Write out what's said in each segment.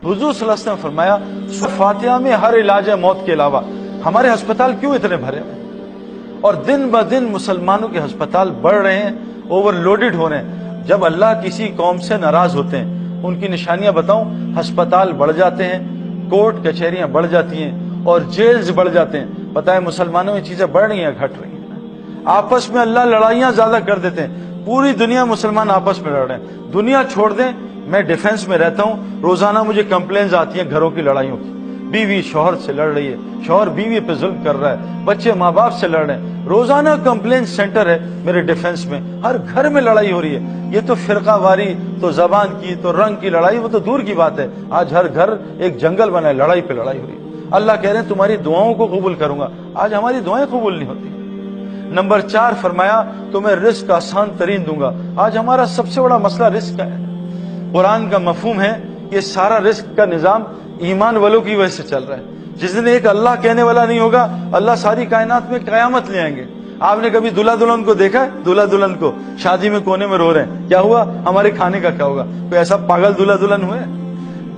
हुजूर सल्लल्लाहु अलैहि वसल्लम फरमाया फातिहा में हर इलाज मौत के अलावा हमारे अस्पताल क्यों इतने भरे हैं? और दिन ब दिन मुसलमानों के अस्पताल बढ़ रहे हैं, ओवरलोडेड हो रहे हैं। जब अल्लाह किसी कौम से नाराज होते हैं, उनकी निशानियां बताऊं, अस्पताल बढ़ जाते हैं, कोर्ट कचहरियां बढ़ जाती हैं और जेल्स बढ़ जाते हैं। पता है मुसलमानों में चीजें बढ़ रही हैं, घट रही हैं। आपस में अल्लाह लड़ाइयां ज्यादा कर देते हैं। पूरी दुनिया मुसलमान आपस में लड़ रहे हैं। दुनिया छोड़ दें, मैं डिफेंस में रहता हूं, रोजाना मुझे कंप्लेंट्स आती हैं घरों की लड़ाइयों की। बीवी शौहर से लड़ रही है, शौहर बीवी पे जुल्म कर रहा है, बच्चे माँ बाप से लड़ रहे हैं। रोजाना कंप्लेंट सेंटर है मेरे डिफेंस में, हर घर में लड़ाई हो रही है। ये तो फिरकावारी, तो जबान की, तो रंग की लड़ाई, वो तो दूर की बात है। आज हर घर एक जंगल बना है, लड़ाई पे लड़ाई हो रही है। अल्लाह कह रहे हैं तुम्हारी दुआओं को कबूल करूंगा, आज हमारी दुआएं कबूल नहीं होती। नंबर 4 फरमाया तुम्हें रिस्क आसान तरीन दूंगा। आज हमारा सबसे बड़ा मसला रिस्क का है। कुरान का मफहूम है कि सारा रिस्क का निजाम ईमान वालों की वजह से चल रहा है। जिस दिन एक अल्लाह कहने वाला नहीं होगा, अल्लाह सारी कायनात में कयामत ले आएंगे। आपने कभी दूल्हा दुल्हन को देखा है? दूल्हा दुल्हन को शादी में कोने में रो रहे हैं, क्या हुआ, हमारे खाने का क्या होगा? कोई ऐसा पागल दूल्हा दुल्हन हुए?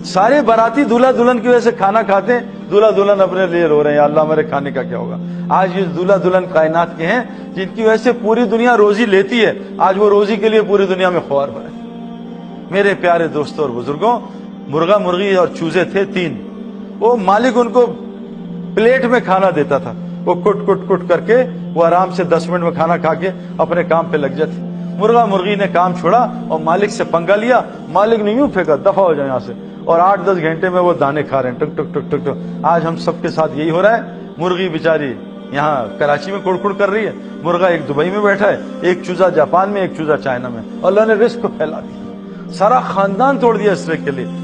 सारे बाराती दूल्हा दुल्हन की वजह से खाना खाते हैं, दूल्हा दुल्हन अपने लिए रो रहे हैं, अल्लाह हमारे खाने का क्या होगा? आज ये दूल्हा दुल्हन कायनात के हैं जिनकी वजह से पूरी दुनिया रोजी लेती है, आज वो रोजी के लिए पूरी दुनिया में ख्वार हो रहे हैं। मेरे प्यारे दोस्तों और बुजुर्गों, मुर्गा मुर्गी और चूजे थे 3। वो मालिक उनको प्लेट में खाना देता था, वो कुट कुट कुट करके वो आराम से 10 मिनट में खाना खा के अपने काम पे लग जाते। मुर्गा मुर्गी ने काम छोड़ा और मालिक से पंगा लिया। मालिक ने यूं फेंका, दफा हो जाए यहाँ से, और 8-10 घंटे में वो दाने खा रहे हैं, टुक टुक टुक टुक टुक। आज हम सबके साथ यही हो रहा है। मुर्गी बेचारी यहाँ कराची में कुड़कुड़ कर रही है, मुर्गा एक दुबई में बैठा है, एक चूजा जापान में, एक चूजा चाइना में। अल्लाह ने रिस्क को फैला दिया, सारा खानदान तोड़ दिया इस रिस्क के लिए।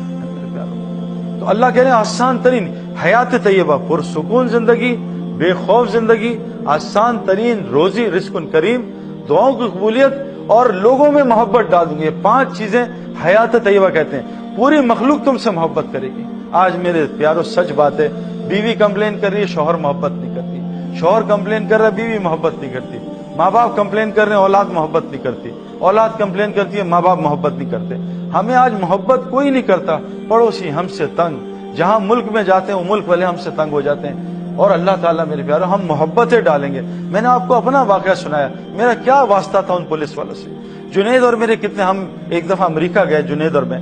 तो अल्लाह कह रहे हैं आसान तरीन हयात तैयबा, पुरसुकून जिंदगी, बेखौफ जिंदगी, आसान तरीन रोजी, रिस्कुन करीम, दुआओं की कबूलियत और लोगों में मोहब्बत डाल दूंगी। 5 चीजें हयात तैयबा कहते हैं। पूरी मखलूक तुमसे मोहब्बत करेगी। आज मेरे प्यारो सच बात है, बीवी कंप्लेन कर रही है, शौहर मोहब्बत नहीं करती। शौहर कंप्लेन कर रहा है, बीवी मोहब्बत नहीं करती। माँ बाप कंप्लेन कर रहे हैं, औलाद मोहब्बत नहीं करती। औलाद कंप्लेन करती है, माँ बाप मोहब्बत नहीं करते। हमें आज मोहब्बत कोई नहीं करता। पड़ोसी हमसे तंग, जहां मुल्क में जाते हैं वो मुल्क वाले हमसे तंग हो जाते हैं। और अल्लाह ताला मेरे प्यारो हम मोहब्बतें डालेंगे। मैंने आपको अपना वाकया सुनाया, मेरा क्या वास्ता था उन पुलिस वालों से। जुनैद और मेरे कितने, हम एक दफा अमेरिका गए, जुनैद और मैं,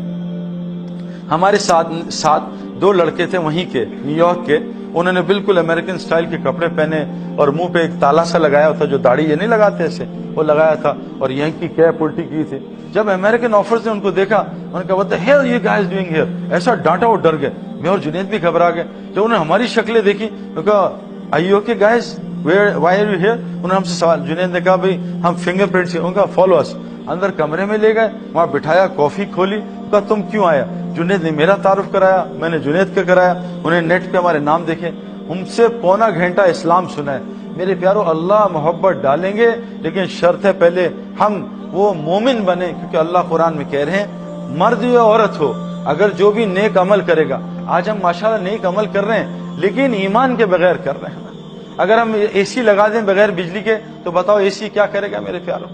हमारे साथ 2 लड़के थे वहीं के, न्यूयॉर्क के। उन्होंने बिल्कुल अमेरिकन स्टाइल के कपड़े पहने और मुंह पे एक ताला सा लगाया था, जो दाढ़ी ये नहीं लगाते ऐसे, वो लगाया था, और यहीं की कैप उल्टी की थी। जब अमेरिकन ऑफिसर्स ने उनको देखा, उन्होंने कहा what the hell you guys doing here, ऐसा डांटा, वो डर गए। मैं और जुनैद भी घबरा गए। जब उन्होंने हमारी शक्लें देखी तो कहा are you okay guys, why are you here? उन्होंने हमसे सवाल, जुनैद ने कहा भाई हम फिंगरप्रिंट्स, उनका फॉलो अस। अंदर कमरे में ले गए, वहां बिठाया, कॉफी खोली, कहा तुम क्यों आया? जुनैद ने मेरा तारुफ कराया, मैंने जुनैद का कराया। उन्हें नेट पे हमारे नाम देखे, हमसे पौना घंटा इस्लाम सुना है। मेरे प्यारो अल्लाह मोहब्बत डालेंगे, लेकिन शर्त है पहले हम वो मोमिन बने, क्योंकि अल्लाह कुरान में कह रहे हैं मर्द या औरत हो, अगर जो भी नेक अमल करेगा, आज हम माशाल्लाह नेक अमल कर रहे हैं लेकिन ईमान के बगैर कर रहे हैं। अगर हम एसी लगा दें बगैर बिजली के, तो बताओ एसी क्या करेगा मेरे प्यारो?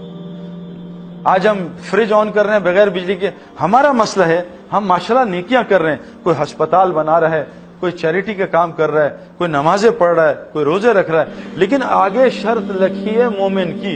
आज हम फ्रिज ऑन कर रहे हैं बगैर बिजली के। हमारा मसला है हम माशाल्लाह नेकियां कर रहे हैं, कोई अस्पताल बना रहा है, कोई चैरिटी का काम कर रहा है, कोई नमाजें पढ़ रहा है, कोई रोजे रख रहा है, लेकिन आगे शर्त रखी है मोमिन की।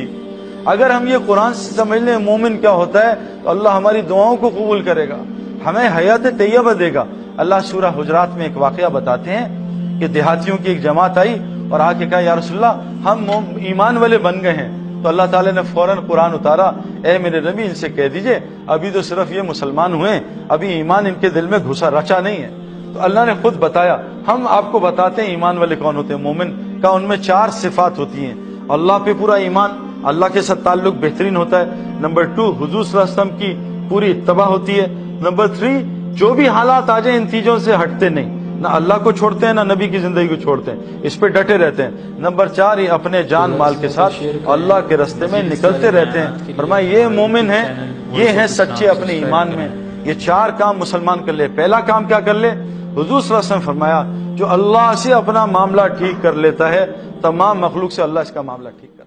अगर हम ये कुरान से समझ लें मोमिन क्या होता है, तो अल्लाह हमारी दुआओं को कबूल करेगा, हमें हयात तैयबा देगा। अल्लाह सूरह हुजरात में एक वाकया बताते हैं कि देहातियों की एक जमात आई और आके कहा या रसूलल्लाह हम ईमान वाले बन गए हैं। तो अल्लाह ताला ने फौरन कुरान उतारा, ए मेरे नबी इनसे कह दीजिए अभी तो सिर्फ ये मुसलमान हुए, अभी ईमान इनके दिल में घुसा रचा नहीं है। तो अल्लाह ने खुद बताया, हम आपको बताते हैं ईमान वाले कौन होते हैं। मोमिन का उनमें 4 सिफात होती हैं। अल्लाह पे पूरा ईमान, अल्लाह के साथ ताल्लुक बेहतरीन होता है। नंबर 2 हुजूर सल्लल्लाहु अलैहि वसल्लम की पूरी इत्तबा होती है। नंबर 3 जो भी हालात आ जाए इन चीजों से हटते नहीं, ना अल्लाह को छोड़ते हैं ना नबी की जिंदगी को छोड़ते हैं, इस पे डटे रहते हैं। नंबर 4 ये अपने जान माल के साथ अल्लाह के रास्ते में निकलते रहते हैं। फरमाया ये मोमिन है, ये हैं सच्चे अपने ईमान में। ये 4 काम मुसलमान कर ले। पहला काम क्या कर ले? हुजूर सल्लल्लाहु अलैहि वसल्लम फरमाया जो अल्लाह से अपना मामला ठीक कर लेता है, तमाम मखलूक से अल्लाह इसका मामला ठीक